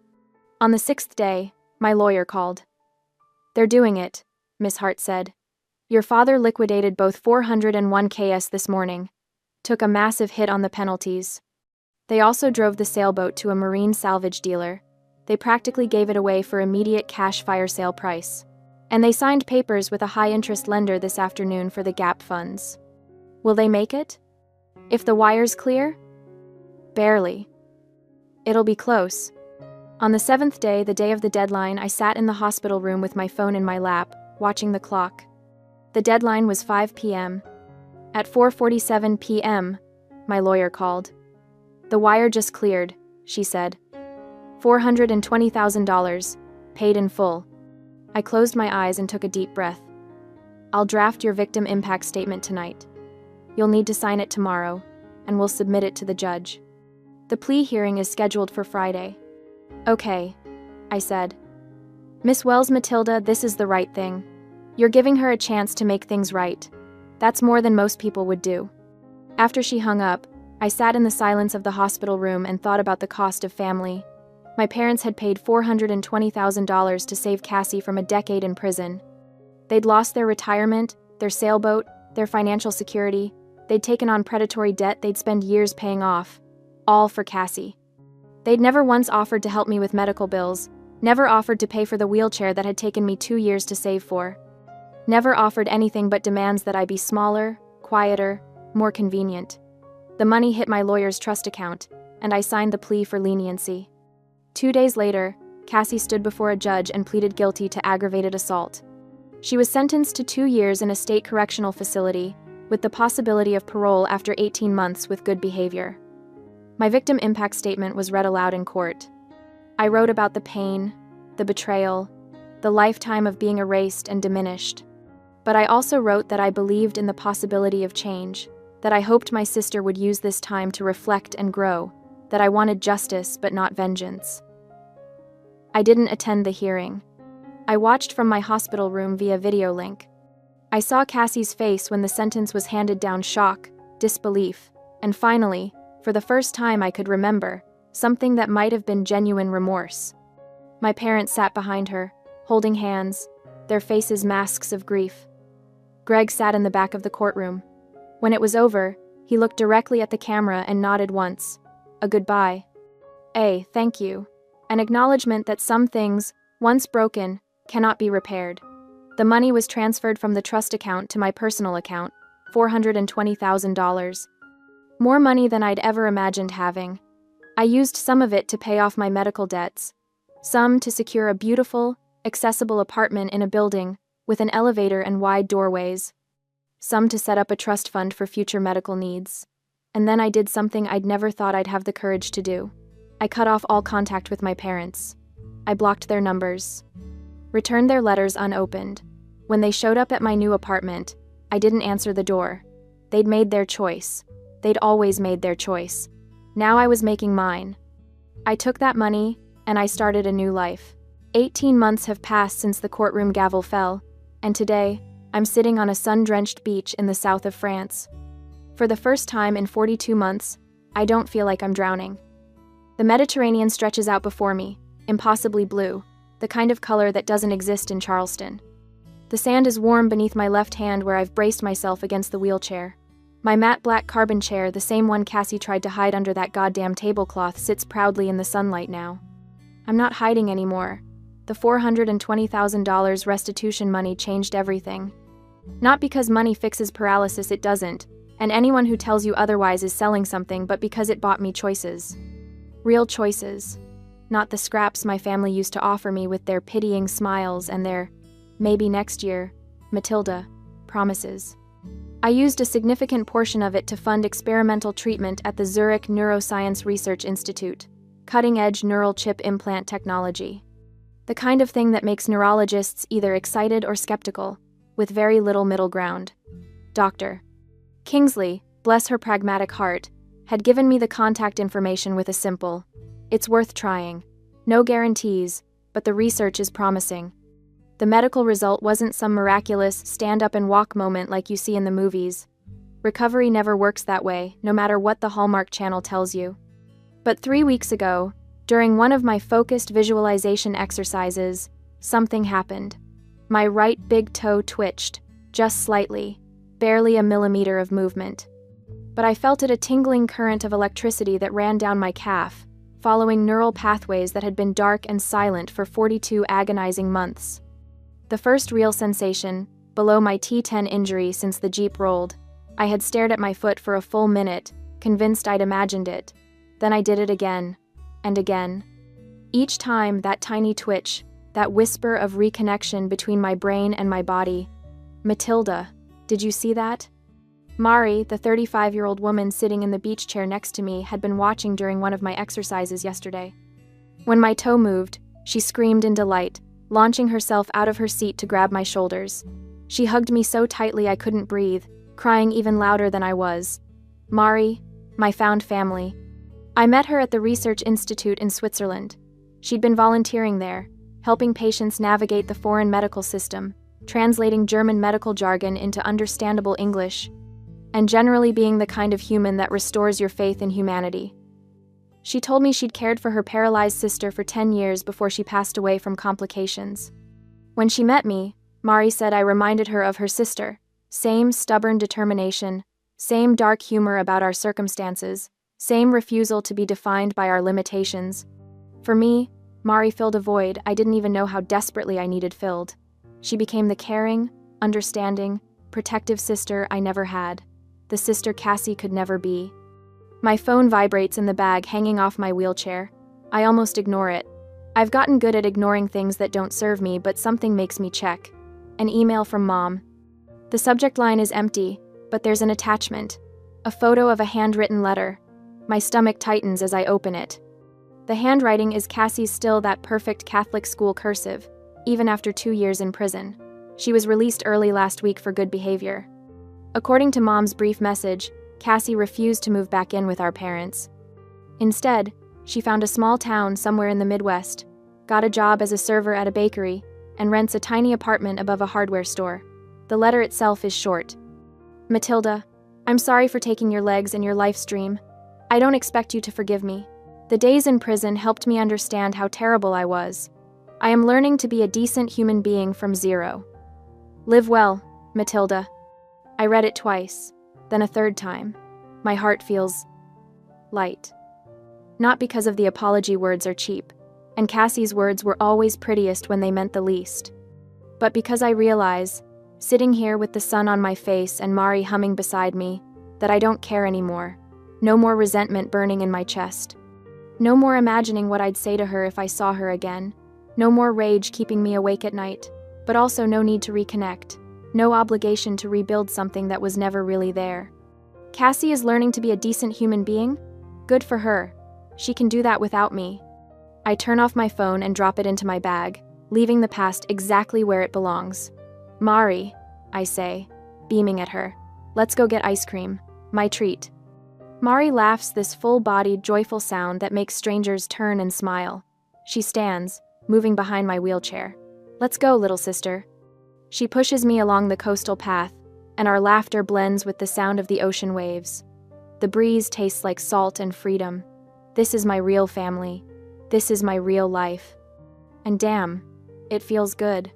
On the 6th day, my lawyer called. They're doing it, Miss Hart said. Your father liquidated both 401 KS this morning. Took a massive hit on the penalties. They also drove the sailboat to a marine salvage dealer. They practically gave it away for immediate cash fire sale price. And they signed papers with a high-interest lender this afternoon for the gap funds. Will they make it? If the wire's clear? Barely. It'll be close. On the 7th day, the day of the deadline, I sat in the hospital room with my phone in my lap, watching the clock. The deadline was 5 p.m. At 4:47 p.m., my lawyer called. The wire just cleared, she said. $420,000, paid in full. I closed my eyes and took a deep breath. I'll draft your victim impact statement tonight. You'll need to sign it tomorrow, and we'll submit it to the judge. The plea hearing is scheduled for Friday. Okay, I said. Miss Wells Matilda, this is the right thing. You're giving her a chance to make things right. That's more than most people would do. After she hung up, I sat in the silence of the hospital room and thought about the cost of family. My parents had paid $420,000 to save Cassie from a decade in prison. They'd lost their retirement, their sailboat, their financial security. They'd taken on predatory debt they'd spend years paying off. All for Cassie. They'd never once offered to help me with medical bills, never offered to pay for the wheelchair that had taken me 2 years to save for. Never offered anything but demands that I be smaller, quieter, more convenient. The money hit my lawyer's trust account, and I signed the plea for leniency. 2 days later, Cassie stood before a judge and pleaded guilty to aggravated assault. She was sentenced to 2 years in a state correctional facility, with the possibility of parole after 18 months with good behavior. My victim impact statement was read aloud in court. I wrote about the pain, the betrayal, the lifetime of being erased and diminished. But I also wrote that I believed in the possibility of change, that I hoped my sister would use this time to reflect and grow, that I wanted justice but not vengeance. I didn't attend the hearing. I watched from my hospital room via video link. I saw Cassie's face when the sentence was handed down: shock, disbelief, and finally, for the first time I could remember, something that might have been genuine remorse. My parents sat behind her, holding hands, their faces masks of grief. Greg sat in the back of the courtroom. When it was over, he looked directly at the camera and nodded once. A goodbye. A thank you. An acknowledgement that some things, once broken, cannot be repaired. The money was transferred from the trust account to my personal account, $420,000. More money than I'd ever imagined having. I used some of it to pay off my medical debts, some to secure a beautiful, accessible apartment in a building with an elevator and wide doorways, some to set up a trust fund for future medical needs. And then I did something I'd never thought I'd have the courage to do. I cut off all contact with my parents. I blocked their numbers. Returned their letters unopened. When they showed up at my new apartment, I didn't answer the door. They'd made their choice. They'd always made their choice. Now I was making mine. I took that money, and I started a new life. 18 months have passed since the courtroom gavel fell, and today, I'm sitting on a sun-drenched beach in the south of France. For the first time in 42 months, I don't feel like I'm drowning. The Mediterranean stretches out before me, impossibly blue, the kind of color that doesn't exist in Charleston. The sand is warm beneath my left hand where I've braced myself against the wheelchair. My matte black carbon chair, the same one Cassie tried to hide under that goddamn tablecloth, sits proudly in the sunlight now. I'm not hiding anymore. The $420,000 restitution money changed everything. Not because money fixes paralysis, it doesn't, and anyone who tells you otherwise is selling something, but because it bought me choices. Real choices. Not the scraps my family used to offer me with their pitying smiles and their, maybe next year, Matilda, promises. I used a significant portion of it to fund experimental treatment at the Zurich Neuroscience Research Institute, cutting-edge neural chip implant technology. The kind of thing that makes neurologists either excited or skeptical, with very little middle ground. Dr. Kingsley, bless her pragmatic heart, had given me the contact information with a simple, "It's worth trying. No guarantees, but the research is promising." The medical result wasn't some miraculous stand-up-and-walk moment like you see in the movies. Recovery never works that way, no matter what the Hallmark Channel tells you. But 3 weeks ago, during one of my focused visualization exercises, something happened. My right big toe twitched, just slightly, barely a millimeter of movement. But I felt it, a tingling current of electricity that ran down my calf, following neural pathways that had been dark and silent for 42 agonizing months. The first real sensation, below my T10 injury since the Jeep rolled. I had stared at my foot for a full minute, convinced I'd imagined it. Then I did it again, and again. Each time, that tiny twitch, that whisper of reconnection between my brain and my body. Matilda, did you see that? Mari, the 35-year-old woman sitting in the beach chair next to me, had been watching during one of my exercises yesterday. When my toe moved, she screamed in delight, launching herself out of her seat to grab my shoulders. She hugged me so tightly I couldn't breathe, crying even louder than I was. Mari, my found family. I met her at the Research Institute in Switzerland. She'd been volunteering there, helping patients navigate the foreign medical system, translating German medical jargon into understandable English, and generally being the kind of human that restores your faith in humanity. She told me she'd cared for her paralyzed sister for 10 years before she passed away from complications. When she met me, Mari said I reminded her of her sister. Same stubborn determination, same dark humor about our circumstances, same refusal to be defined by our limitations. For me, Mari filled a void I didn't even know how desperately I needed filled. She became the caring, understanding, protective sister I never had, the sister Cassie could never be. My phone vibrates in the bag hanging off my wheelchair. I almost ignore it. I've gotten good at ignoring things that don't serve me, but something makes me check. An email from Mom. The subject line is empty, but there's an attachment. A photo of a handwritten letter. My stomach tightens as I open it. The handwriting is Cassie's, still that perfect Catholic school cursive, even after 2 years in prison. She was released early last week for good behavior. According to Mom's brief message, Cassie refused to move back in with our parents. Instead, she found a small town somewhere in the Midwest, got a job as a server at a bakery, and rents a tiny apartment above a hardware store. The letter itself is short. Matilda, I'm sorry for taking your legs and your life's dream. I don't expect you to forgive me. The days in prison helped me understand how terrible I was. I am learning to be a decent human being from zero. Live well, Matilda. I read it twice. Then a third time. My heart feels light. Not because of the apology words are cheap, and Cassie's words were always prettiest when they meant the least, but because I realize, sitting here with the sun on my face and Mari humming beside me, that I don't care anymore. No more resentment burning in my chest. No more imagining what I'd say to her if I saw her again. No more rage keeping me awake at night, but also no need to reconnect. No obligation to rebuild something that was never really there. Cassie is learning to be a decent human being? Good for her. She can do that without me. I turn off my phone and drop it into my bag, leaving the past exactly where it belongs. Mari, I say, beaming at her. Let's go get ice cream. My treat. Mari laughs, this full-bodied, joyful sound that makes strangers turn and smile. She stands, moving behind my wheelchair. Let's go, little sister. She pushes me along the coastal path, and our laughter blends with the sound of the ocean waves. The breeze tastes like salt and freedom. This is my real family. This is my real life. And damn, it feels good.